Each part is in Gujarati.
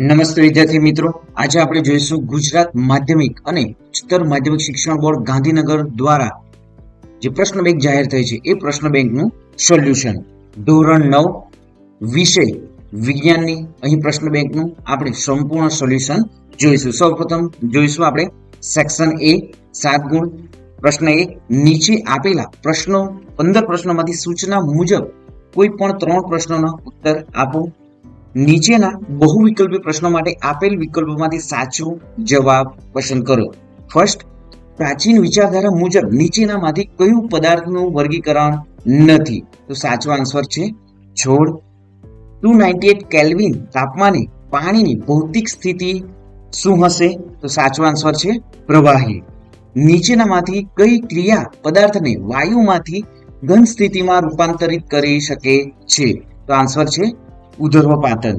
નમસ્તે વિદ્યાર્થી મિત્રો, આજે આપણે જોઈશું ગુજરાત માધ્યમિક અને ઉચ્ચતર માધ્યમિક શિક્ષણ બોર્ડ ગાંધીનગર દ્વારા જે પ્રશ્ન બેંક જાહેર થઈ છે એ પ્રશ્ન બેંકનું સોલ્યુશન. ધોરણ 9 વિષય વિજ્ઞાનની અહીં પ્રશ્ન બેંકનું આપણે સંપૂર્ણ સોલ્યુશન જોઈશું. સૌપ્રથમ જોઈશું આપણે સેક્શન એ 7 ગુણ. પ્રશ્ન 1, નીચે આપેલા પ્રશ્નો 15 પ્રશ્નોમાંથી સૂચના મુજબ કોઈ પણ 3 પ્રશ્નોના ઉત્તર આપો. નીચેના બહુવિકલ્પી પ્રશ્નો માટે આપેલ વિકલ્પોમાંથી સાચો જવાબ પસંદ કરો. ફર્સ્ટ, પ્રાચીન વિચારધારા મુજબ નીચેનામાંથી કયું પદાર્થનું વર્ગીકરણ નથી? તો સાચો આન્સર છે છોડ. 298 કેલ્વિન તાપમાને પાણીની ભૌતિક સ્થિતિ શું હશે? તો સાચો આન્સર છે પ્રવાહી. નીચેનામાંથી કઈ ક્રિયા પદાર્થને વાયુમાંથી ઘન સ્થિતિમાં રૂપાંતરિત કરી શકે છે? તો આન્સર છે ઉધર્વપાતન.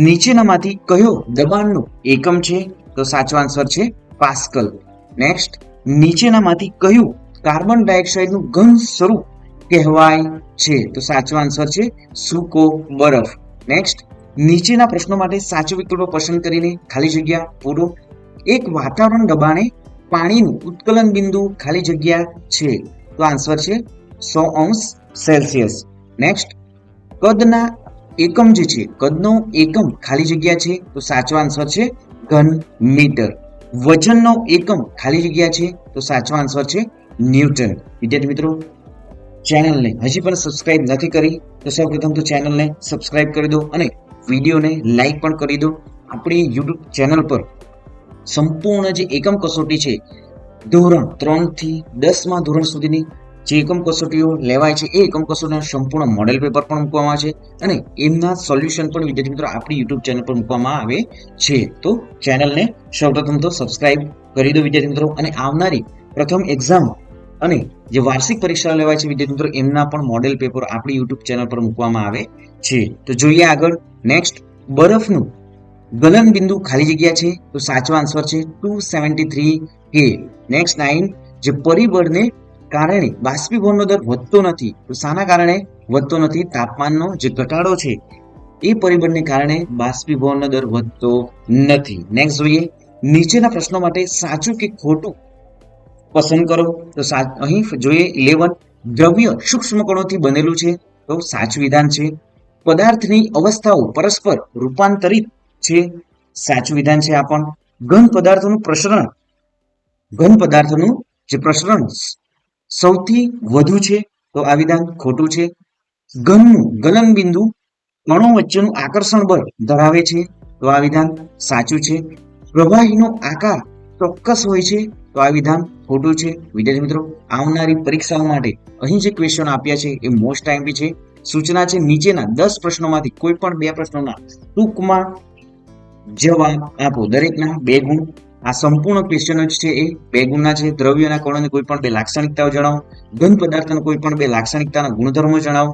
નીચેનામાંથી કયો દબાણનો એકમ છે? તો સાચો આન્સર છે પાસ્કલ. નેક્સ્ટ, નીચેનામાંથી કયું કાર્બન ડાયોક્સાઇડનું ઘન સ્વરૂપ કહેવાય છે? તો સાચો આન્સર છે સૂકો બરફ. નેક્સ્ટ, નીચેના પ્રશ્નો માટે સાચો વિકલ્પ પસંદ કરીને ખાલી જગ્યા પૂરો. એક વાતાવરણ દબાણે પાણીનું ઉત્કલન બિંદુ ખાલી જગ્યા છે? તો આન્સર છે 100°C. નેક્સ્ટ, કદના એકમ જે છે, કદનો એકમ ખાલી જગ્યા છે? તો સાચો આન્સર છે ઘન મીટર. વજનનો એકમ ખાલી જગ્યા છે? તો સાચો આન્સર છે ન્યૂટન. વિદ્યાર્થી મિત્રો, ચેનલને હજી પણ સબસ્ક્રાઇબ નથી કરી તો સૌપ્રથમ તો ચેનલને સબસ્ક્રાઇબ કરી દો અને વિડીયોને લાઈક પણ કરી દો. આપણી યુટ્યુબ ચેનલ પર સંપૂર્ણ જે એકમ કસોટી છે, ધોરણ 3 થી 10મા ધોરણ સુધીની જે એકમ કસોટીઓ લેવાય છે એ એકમ કસોટીના સંપૂર્ણ મોડેલ પેપર પણ મૂકવામાં આવે છે અને એમના સોલ્યુશન પણ વિદ્યાર્થી મિત્રો આપણી યુટ્યુબ ચેનલ પર મૂકવામાં આવે છે. તો ચેનલને સૌપ્રથમ તો સબસ્ક્રાઇબ કરી દો વિદ્યાર્થી મિત્રો. અને આવનારી પ્રથમ એક્ઝામ અને જે વાર્ષિક પરીક્ષા લેવાય છે વિદ્યાર્થી મિત્રો એમના પણ મોડેલ પેપર આપણી યુટ્યુબ ચેનલ પર મૂકવામાં આવે છે. તો જોઈએ આગળ. નેક્સ્ટ, બરફનું ગલન બિંદુ ખાલી જગ્યા છે? તો સાચો આન્સર છે 273 K. નેક્સ્ટ 9, જે પરિબળને કારણે બાષ્પીભવનનો દર વધતો નથી? તો શાના કારણે વધતો નથી? તાપમાનનો જે ઘટાડો છે એ પરિબળને કારણે બાષ્પીભવનનો દર વધતો નથી. નેક્સ્ટ જોઈએ, નીચેના પ્રશ્નો માટે સાચું કે ખોટું પસંદ કરો. તો અહીં જોઈએ 11, દ્રવ્ય સૂક્ષ્મ કણોથી બનેલું છે? તો સાચું વિધાન છે. પદાર્થની અવસ્થાઓ પરસ્પર રૂપાંતરિત છે? સાચું વિધાન છે આ પણ. ઘન પદાર્થનું જે પ્રસરણ સૌથી વધુ છે? તો આ વિધાન ખોટું છે. ઘનનું ગલન બિંદુ કણો વચ્ચેનું આકર્ષણ બળ ધરાવે છે? તો આ વિધાન સાચું છે. પ્રવાહીનો આકાર ચોક્કસ હોય છે? તો આ વિધાન ખોટું છે. વિદ્યાર્થી મિત્રો, આવનારી પરીક્ષાઓ માટે અહીં જે ક્વેશ્ચન આપ્યા છે એ મોસ્ટ ટાઈમપી છે. સૂચના છે નીચેના 10 પ્રશ્નોમાંથી કોઈ પણ 2 પ્રશ્નોના ટૂંકમાં જવાબ આપો. દરેકના 2 ગુણ. આ સંપૂર્ણ ક્વેશ્ચન જ છે એ 2 ગુણના છે. દ્રવ્યના કણોની કોઈ પણ 2 લાક્ષણિકતાઓ જણાવો. ઘન પદાર્થના કોઈ પણ 2 લાક્ષણિકતાના ગુણધર્મો જણાવો.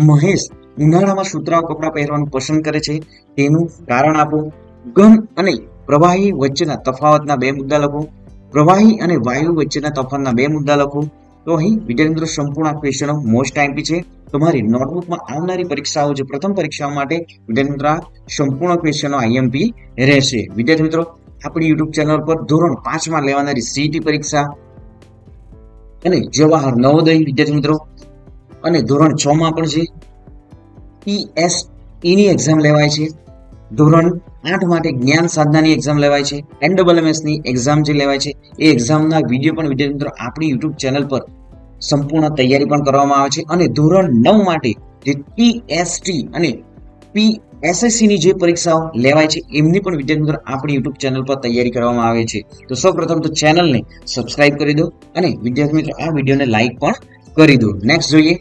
મહેશ ઉનાળામાં સુતરાઉ કપડાં પહેરવાનું પસંદ કરે છે, તેનું કારણ આપો. ઘન અને પ્રવાહી વચ્ચેના તફાવતના 2 મુદ્દા લખો. પ્રવાહી અને વાયુ વચ્ચેના તફાવતના 2 મુદ્દા લખો. તો અહીં વિદ્યાર્થી મિત્રો સંપૂર્ણ ક્વેશ્ચનો મોસ્ટ ટાઈમપી છે. તમારી નોટબુકમાં આવનારી પરીક્ષાઓ જે પ્રથમ પરીક્ષાઓ માટે વિદ્યાર્થી મિત્રો સંપૂર્ણ ક્વેશ્ચનો આઈએમપી રહેશે. વિદ્યાર્થી મિત્રો, આપણી યુટ્યુબ ચેનલ પર ધોરણ 5માં લેવાનારી સીઈટી પરીક્ષા અને જવાહર નવોદય વિદ્યાર્થી મિત્રો અને ધોરણ 6માં પણ છે પીએસઈની એક્ઝામ લેવાય છે. ધોરણ 8 માટે જ્ઞાન સાધનાની એક્ઝામ લેવાય છે. એનડબલએમએસની એક્ઝામ જે લેવાય છે એ એક્ઝામના વિડીયો પણ વિદ્યાર્થી મિત્રો આપણી યુટ્યુબ ચેનલ પર સંપૂર્ણ તૈયારી પણ કરવામાં આવે છે. અને ધોરણ 9 માટે જે ટીએસટી અને એસએસસીની જે પરીક્ષાઓ લેવાય છે એમની પણ વિદ્યાર્થી મિત્રો આપણી યુટ્યુબ ચેનલ પર તૈયારી કરવામાં આવે છે. તો સૌપ્રથમ તો ચેનલને સબસ્ક્રાઇબ કરી દો અને વિદ્યાર્થી મિત્રો આ વિડીયોને લાઈક પણ કરી દો. નેક્સ્ટ જોઈએ,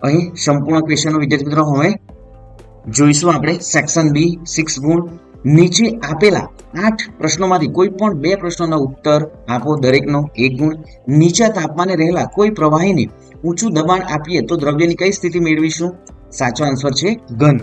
અહીં સંપૂર્ણ ક્વેશ્ચનો વિદ્યાર્થી મિત્રો હવે જોઈશું આપણે. સેક્શન બી 6 ગુણ. નીચે આપેલા 8 પ્રશ્નોમાંથી કોઈ પણ 2 પ્રશ્નોના ઉત્તર આપો. દરેકનો 1 ગુણ. નીચા તાપમાને રહેલા કોઈ પ્રવાહીને ઊંચું દબાણ આપીએ તો દ્રવ્યની કઈ સ્થિતિ મેળવીશું? સાચો આન્સર છે ઘન.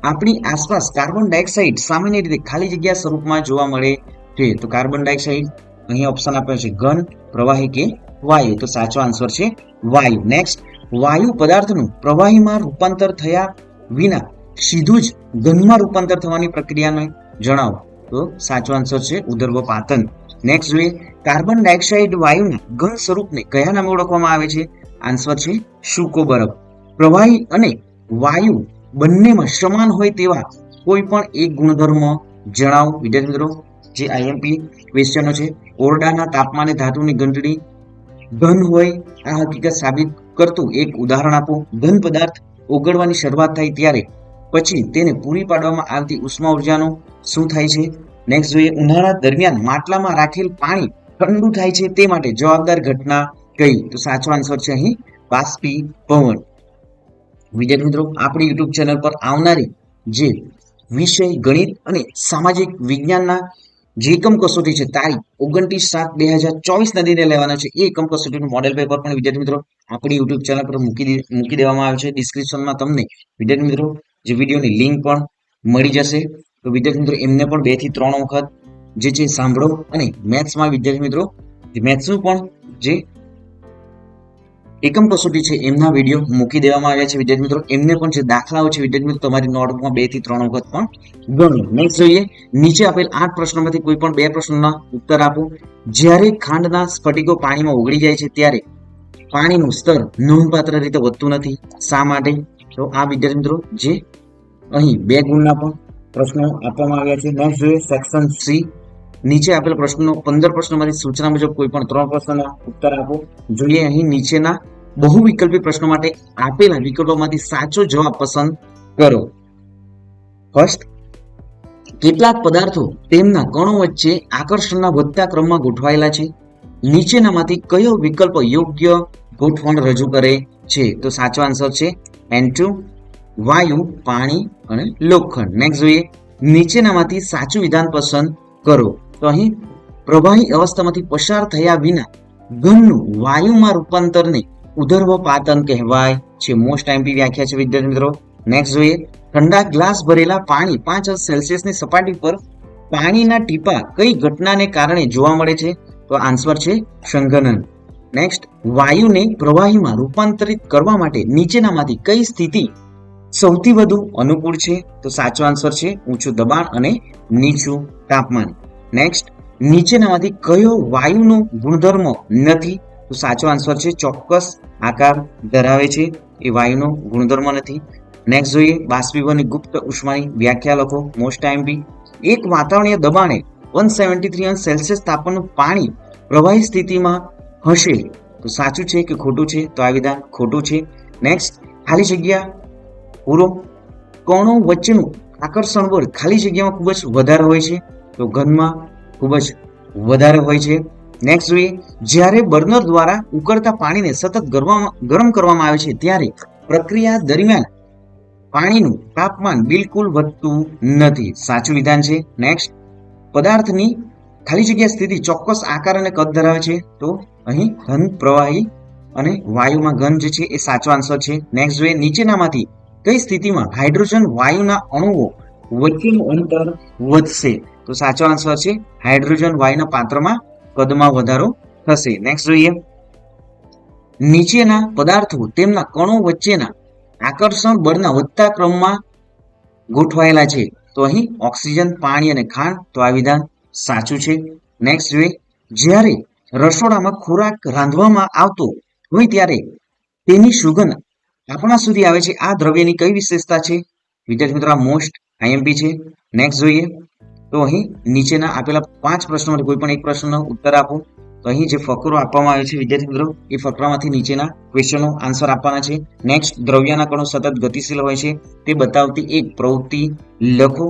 આપણી આસપાસ કાર્બન ડાયોક્સાઇડ સામાન્ય રીતે ખાલી જગ્યા સ્વરૂપમાં જોવા મળે છે? તો કાર્બન ડાયોક્સાઇડ અહીં ઓપ્શન આપ્યો છે ઘન, પ્રવાહી કે વાયુ? તો સાચો આન્સર છે વાયુ. નેક્સ્ટ, વાયુ પદાર્થનું પ્રવાહીમાં રૂપાંતર થયા વિના સીધું જ ઘનમાં રૂપાંતર થવાની પ્રક્રિયાને જણાવો. તો સાચો આન્સર છે ઉદર્ભપાતન. નેક્સ્ટ જોઈએ, કાર્બન ડાયોક્સાઇડ વાયુના ઘન સ્વરૂપને કયા નામે ઓળખવામાં આવે છે? આન્સર છે સૂકો બરફ. પ્રવાહી અને વાયુ બંનેમાં સમાન હોય તેવા કોઈ પણ એક ગુણધર્મ જણાવો વિદ્યાર્થી મિત્રો. જે આઈએમપી ક્વેશ્ચનો છે. ઓરડાના તાપમાને ધાતુની ઘંટડી ઘન હોય આ હકીકત સાબિત કરતું એક ઉદાહરણ આપો. ઘન પદાર્થ ઓગળવાની શરૂઆત થાય ત્યારે પછી તેને પૂરી પાડવામાં આવતી ઉષ્મા ઉર્જાનો શું થાય છે? નેક્સ્ટ જોઈએ, ઉનાળા દરમિયાન માટલામાં રાખેલ પાણી ઠંડુ થાય છે તે માટે જવાબદાર ઘટના કઈ? તો સાચો આન્સર છે અહીં બાષ્પીભવન. વિદ્યાર્થી મિત્રો, આપણી યુટ્યુબ ચેનલ પર આવનારી જે વિષય ગણિત અને સામાજિક વિજ્ઞાનના જે એકમ કસોટી છે તારીખ 29/7/2024 ના દિને લેવાના છે. એ એકમ કસોટીનું મોડેલ પેપર પણ વિદ્યાર્થી મિત્રો આપણી યુટ્યુબ ચેનલ પર મૂકી દેવામાં આવે છે. ડિસ્ક્રિપ્શનમાં તમને વિદ્યાર્થી મિત્રો જે વિડીયોની લિંક પણ મળી જશે. તો વિદ્યાર્થી મિત્રો એમને પણ 2 થી 3 વખત જે છે સાંભળો. અને મેથ્સમાં વિદ્યાર્થી મિત્રો મેથ્સનું પણ જે એકમ કસોટી છે એમના વિડીયો મૂકી દેવામાં આવ્યા છે. વિદ્યાર્થી મિત્રો એમને પણ જે દાખલાઓ છે વિદ્યાર્થી મિત્રો તમારી નોટબુકમાં 2 થી 3 વખત પણ ગણો. નેક્સ્ટ જોઈએ, નીચે આપેલ 8 પ્રશ્નોમાંથી કોઈ પણ 2 પ્રશ્નોના ઉત્તર આપો. જ્યારે ખાંડના સ્ફટિકો પાણીમાં ઓગળી જાય છે ત્યારે પાણીનું સ્તર નોંધપાત્ર રીતે વધતું નથી. શા માટે? તો આ વિદ્યાર્થી મિત્રો જે અહીં 2 ગુણના પણ પ્રશ્નો આપવામાં આવ્યા છે. નેક્સ્ટ જોઈએ, સેક્શન સી, નીચે આપેલ પ્રશ્નો 15 પ્રશ્નોમાંથી સૂચના મુજબ કોઈ પણ 3 પ્રશ્નોના ઉત્તર આપો. જોઈએ અહીં નીચેના બહુવિકલ્પી પ્રશ્નો માટે આપેલા વિકલ્પોમાંથી સાચો જવાબ પસંદ કરો. ફર્સ્ટ, કેટલાક પદાર્થો તેમના કણો વચ્ચે આકર્ષણના વધતા ક્રમમાં ગોઠવાયેલા છે. નીચેનામાંથી કયો વિકલ્પ યોગ્ય ગોઠવણ રજૂ કરે છે? તો સાચો આન્સર છે N2, વાયુ, પાણી અને લોખંડ. નેક્સ્ટ જોઈએ, નીચેનામાંથી સાચું વિધાન પસંદ કરો. તો અહીં પ્રવાહી અવસ્થામાંથી પસાર થયા વિના ઘનનું વાયુમાં રૂપાંતરને ઉદર્ભપાતન કહેવાય છે. મોસ્ટ એમપી વ્યાખ્યા છે વિદ્યાર્થી મિત્રો. નેક્સ્ટ જોઈએ, ઠંડા ગ્લાસ ભરેલા પાણી 5°C ની સપાટી પર પાણીના ટીપા કઈ ઘટનાને કારણે જોવા મળે છે? તો આન્સર છે સંઘનન. નેક્સ્ટ, વાયુને પ્રવાહીમાં રૂપાંતરિત કરવા માટે નીચેનામાંથી કઈ સ્થિતિ સૌથી વધુ અનુકૂળ છે? તો સાચો આન્સર છે ઊંચું દબાણ અને નીચું તાપમાન. નેક્સ્ટ, નીચેનામાંથી કયો વાયુનો ગુણધર્મ નથી? તો સાચો આન્સર છે ચોક્કસ આકાર ધરાવે છે. એ વાયુનો ગુણધર્મ નથી. નેક્સ્ટ જોઈએ, બાષ્પીભવનની ગુપ્ત ઉષ્માની વ્યાખ્યા લખો. મોસ્ટ એમપી, એક વાતાવરણીય દબાણે 173°C તાપમાનનું પાણી પ્રવાહી સ્થિતિમાં હશે. તો સાચું છે કે ખોટું છે? તો આ વિધાન ખોટું છે. નેક્સ્ટ, ખાલી જગ્યા પૂરો. કણો વચ્ચેનું આકર્ષણ બળ ખાલી જગ્યામાં ખૂબ જ વધારે હોય છે. તો ઘનમાં ખૂબ જ વધારે હોય છે. નેક્સ્ટ જોઈએ, જ્યારે બર્નર દ્વારા ઉકળતા પાણીને સતત ગરમ કરવામાં આવે છે ત્યારે પ્રક્રિયા દરમિયાન પાણીનું તાપમાન બિલકુલ વધતું નથી. સાચું વિધાન છે. નેક્સ્ટ, પદાર્થની ખાલી જગ્યા સ્થિતિ ચોક્કસ આકાર અને કદ ધરાવે છે. તો અહીં ઘન, પ્રવાહી અને વાયુમાં ઘન જે છે એ સાચો આન્સર છે. નેક્સ્ટ જોઈએ, નીચેનામાંથી કઈ સ્થિતિમાં હાઇડ્રોજન વાયુના અણુઓ વચ્ચેનું અંતર વધશે? તો સાચો આન્સર છે હાઇડ્રોજન વાયુના પાત્રમાં કદમાં વધારો થશે. નેક્સ્ટ જોઈએ, નીચેના પદાર્થો તેમના કણો વચ્ચેના આકર્ષણ બળના વધતા ક્રમમાં ગોઠવાયેલા છે. તો અહીં ઓક્સિજન, પાણી અને ખાંડ. તો આ વિધાન સાચું છે. નેક્સ્ટ જોઈએ, જ્યારે રસોડામાં ખોરાક રાંધવામાં આવતો હોય ત્યારે તેની સુગંધ આપણા સુધી આવે છે. આ દ્રવ્યની કઈ વિશેષતા છે? વિદ્યાર્થી મિત્રો આ મોસ્ટ આઈએમપી છે. નેક્સ્ટ જોઈએ, તો અહીં નીચેના આપેલા 5 પ્રશ્નોમાંથી કોઈ પણ એક પ્રશ્નનો ઉત્તર આપો. તો અહીં જે ફકરો આપવામાં આવ્યો છે વિદ્યાર્થી મિત્રો એ ફકરામાંથી નીચેના ક્વેશ્ચનનો આન્સર આપવાના છે. નેક્સ્ટ, દ્રવ્યના કણો સતત ગતિશીલ હોય છે તે બતાવતી એક પ્રવૃત્તિ લખો.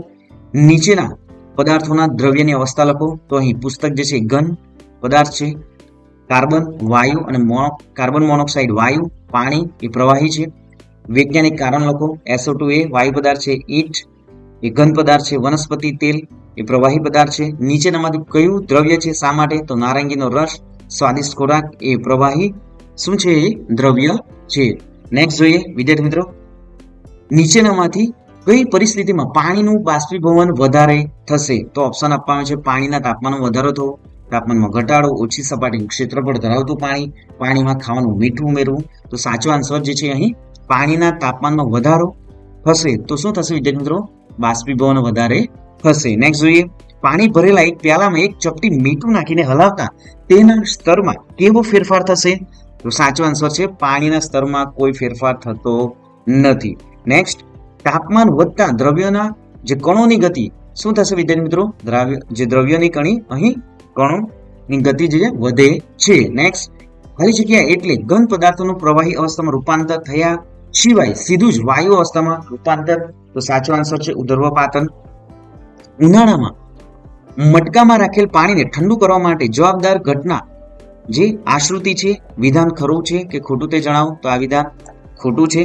નીચેના પદાર્થોના દ્રવ્યની અવસ્થા લખો. તો અહીં પુસ્તક જે છે ઘન પદાર્થ છે, કાર્બન વાયુ અને કાર્બન મોનોક્સાઇડ વાયુ, પાણી એ પ્રવાહી છે. વૈજ્ઞાનિક કારણ લખો. SO2 એ વાયુ પદાર્થ છે, ઈટ એ ઘન પદાર્થ છે, વનસ્પતિ તેલ એ પ્રવાહી પદાર્થ છે. નીચેનામાંથી કયું દ્રવ્ય છે? શા માટે? તો નારંગીનો રસ, સ્વાદિષ્ટ ખોરાક એ પ્રવાહી શું છે? એ દ્રવ્ય છે. નેક્સ્ટ જોઈએ વિદ્યાર્થી મિત્રો, નીચેનામાંથી કઈ પરિસ્થિતિમાં પાણીનું બાષ્પીભવન વધારે થશે? તો ઓપ્શન આપવામાં છે પાણીના તાપમાનમાં વધારો થવો, તાપમાનમાં ઘટાડો, ઓછી સપાટીનું ક્ષેત્રફળ ધરાવતું પાણી, પાણીમાં ખાવાનું મીઠું ઉમેરવું. તો સાચો આન્સર જે છે અહીં પાણીના તાપમાનમાં વધારો થશે. તો શું થશે વિદ્યાર્થી મિત્રો? બાષ્પીભવન વધારે થશે. નેક્સ્ટ જોઈએ, પાણી ભરેલા એક પ્યાલામાં એક ચપટી મીઠું નાખીને હલાવતા તેના સ્તરમાં કેવો ફેરફાર થશે? તો સાચો આન્સર છે પાણીના સ્તરમાં કોઈ ફેરફાર થતો નથી. નેક્સ્ટ, તાપમાન વધતા દ્રવ્યના જે કણોની ગતિ શું થશે વિદ્યાર્થી મિત્રો? જે દ્રવ્યની કણી અહીં કણોની ગતિ જે વધે છે. નેક્સ્ટ, ખાલી જગ્યા એટલે ઘન પદાર્થોનું પ્રવાહી અવસ્થામાં રૂપાંતર થયા સિવાય સીધું જ વાયુ અવસ્થામાં રૂપાંતર. તો સાચો આન્સર છે ઉદર્વપાતન. ઉનાળામાં મટકામાં રાખેલ પાણીને ઠંડુ કરવા માટે જવાબદાર ઘટના જે આશ્રુતિ છે, વિધાન ખરું છે કે ખોટું તે જણાવો. તો આ વિધાન ખોટું છે.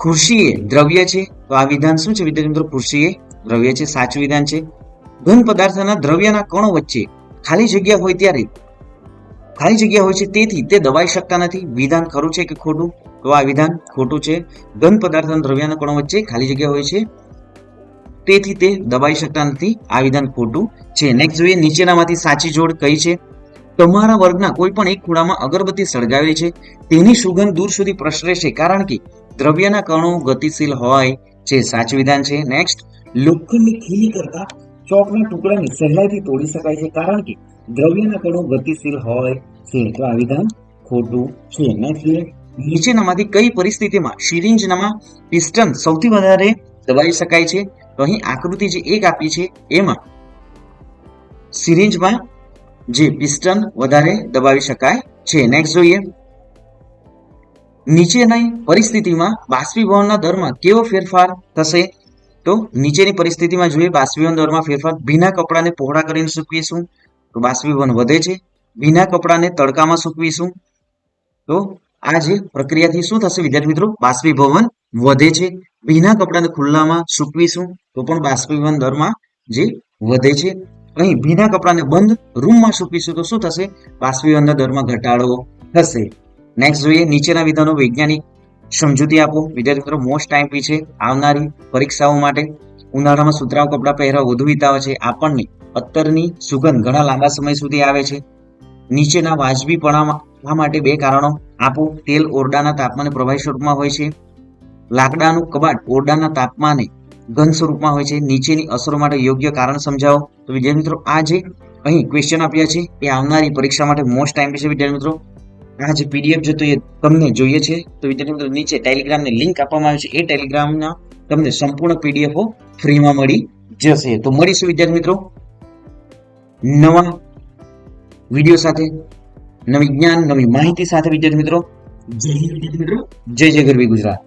ખુરશી એ દ્રવ્ય છે, તો આ વિધાન શું છે વિદ્યાર્થી મિત્રો? ખુરશી એ દ્રવ્ય છે, સાચું વિધાન છે. ઘન પદાર્થના દ્રવ્યના કણો વચ્ચે ખાલી જગ્યા હોય ત્યારે ખાલી જગ્યા હોય છે તેથી તે દબાઈ શકતા નથી. વિધાન ખરું છે કે ખોટું? તો આ વિધાન ખોટું છે. ઘન પદાર્થના દ્રવ્યના કણો વચ્ચે ખાલી જગ્યા હોય છે તેથી તે દબાઈ શકતા નથી. આ વિધાન ખોટું છે. નેક્સ્ટ જોઈએ, નીચેનામાંથી સાચી જોડ કઈ છે? તમારા વર્ગના કોઈ પણ એક ખૂણામાં અગરબત્તી સળગાવેલી છે, તેની સુગંધ દૂર સુધી પ્રસરે છે કારણ કે દ્રવ્યના કણો ગતિશીલ હોય છે. સાચું વિધાન છે. નેક્સ્ટ, લોખંડની ખીલી કરતા ચોકના ટુકડાને સહેલાઈથી તોડી શકાય છે કારણ કે દ્રવ્યના કણો ગતિશીલ હોય છે. તો આ વિધાન ખોટું છે. નેક્સ્ટ, નીચેનામાંથી કઈ પરિસ્થિતિમાં સિરિંજમાં પિસ્ટન સૌથી વધારે દબાવી શકાય છે? તો અહીં આકૃતિ જે એક આપી છે એમાં સિરિંજમાં જે પિસ્ટન વધારે દબાવી શકાય છે. નેક્સ્ટ જોઈએ, નીચેની પરિસ્થિતિમાં બાષ્પીભવનના દરમાં કેવો ફેરફાર થશે? તો નીચેની પરિસ્થિતિમાં જોઈએ બાષ્પીભવન દરમાં ફેરફાર. ભીના કપડાને પહોળા કરીને સૂકવીશું તો બાષ્પીભવન વધે છે. ભીના કપડાને તડકામાં સૂકવીશું તો આ જે પ્રક્રિયાથી શું થશે વિદ્યાર્થી મિત્રો? બાષ્પીભવન વધે છે. ભીના કપડાને ખુલ્લામાં સૂકવીશું તો પણ બાષ્પીભવન દરમાં જે વધે છે. અહીં ભીના કપડાને બંધ રૂમમાં સૂકવીશું તો શું થશે? બાષ્પીભવનના દરમાં ઘટાડો થશે. નેક્સ્ટ જોઈએ, નીચેના વિધાનો વૈજ્ઞાનિક સમજૂતી આપો. વિદ્યાર્થી મિત્રો મોસ્ટ ટાઈમ છે આવનારી પરીક્ષાઓ માટે. ઉનાળામાં સુતરાઉ કપડાં પહેરવા વધુ હિતાવ છે. આપણને અત્તરની સુગંધ ઘણા લાંબા સમય સુધી આવે છે. નીચેના વાજબીપણા માટે બે કારણો આપો. તેલ ઓરડાના તાપમાને પ્રવાહી સ્વરૂપમાં હોય છે. લાકડાનું કબાટ ઓરડાના તાપમાને ઘન સ્વરૂપમાં હોય છે. નીચેની અસરો માટે યોગ્ય કારણ સમજાવો. તો વિદ્યાર્થી મિત્રો આ જે અહીં ક્વેશ્ચન આપ્યા છે એ આવનારી પરીક્ષા માટે મોસ્ટ ટાઈમ છે. વિદ્યાર્થી મિત્રો આ જે પીડીએફ જો તો એ તમને જોઈએ છે તો વિદ્યાર્થી મિત્રો નીચે ટેલિગ્રામની લિંક આપવામાં આવી છે. એ ટેલિગ્રામના તમને સંપૂર્ણ પીડીએફો ફ્રીમાં મળી જશે. તો મળીશું વિદ્યાર્થી મિત્રો નવા વિડીયો સાથે, નવી જ્ઞાન નવી માહિતી સાથે. વિદ્યાર્થી મિત્રો જય હિન્દ, વિદ્યાર્થી મિત્રો જય જય ગરવી ગુજરાત.